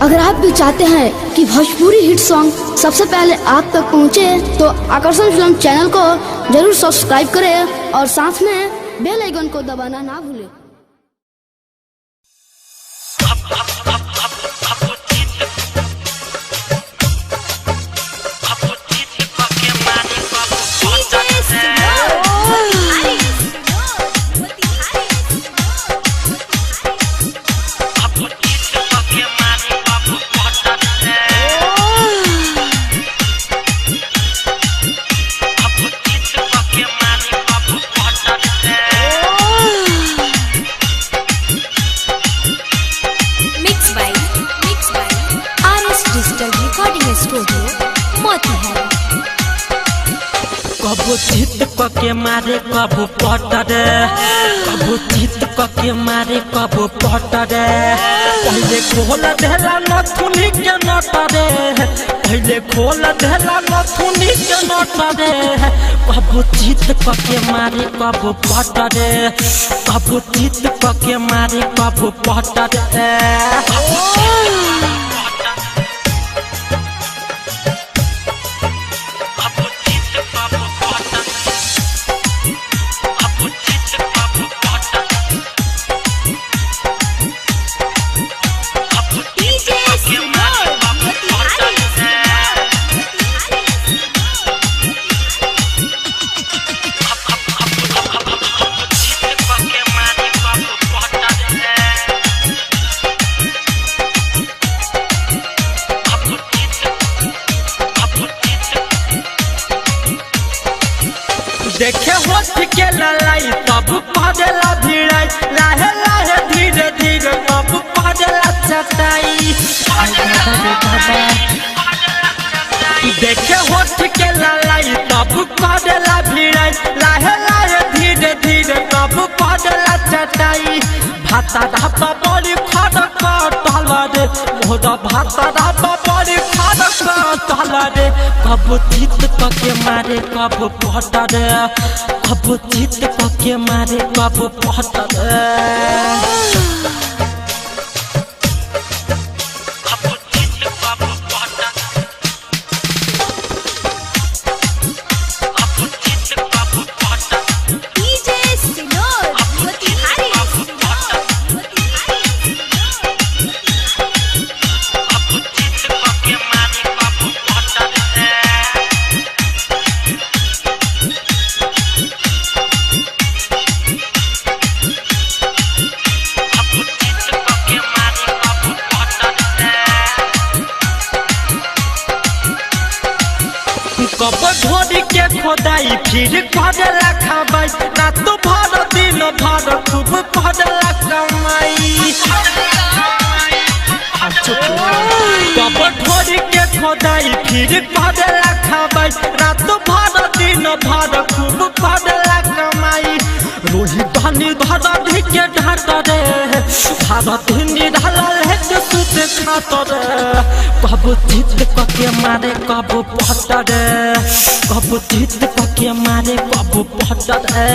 अगर आप भी चाहते हैं कि भोजपुरी हिट सॉन्ग सबसे पहले आप तक पहुंचे, तो आकर्षण फिल्म चैनल को जरूर सब्सक्राइब करें और साथ में बेल आइकन को दबाना ना भूलें। कबो चित के मारे कबो पटरे, कबो चित के मारे कबो पटरे। पहले खोल देला नथुनी के नटरे, पहले खोल देला नथुनी के नटरे। कबो चित के मारे कबो पटरे, कबो चित के मारे कबो पटरे। देखे होठ के ललाई तब पड़ेला भिड़ाई, लाहे लाहे धीरे धीरे तब पड़ेला चटाई। देखे होठ के ललाई तब पड़ेला भिड़ाई, लाहे लाहे धीरे धीरे तब पड़ेला चटाई। भाता ढाबा बड़ी खड़क टहल रे, मोरा भाता ढाबा बड़ी खड़क टहल रे। कबो चित के मारे कबो पटरे, कबो चित के मारे कबो पटरे। कबो ढोरी के खोदाई फिर करेला खबाई, रात भर दिन भर खूब करेला कमाई। कबो ढोरी के खोदाई फिर करेला खबाई, रात भर दिन भर खूब करेला कमाई। रोही धनी धर के ढाट रे, भारत हिंदी ढाल है सुते खात रे। कबो चित के मारे कबो पटरे, कबो चित के मारे कबो पटरे।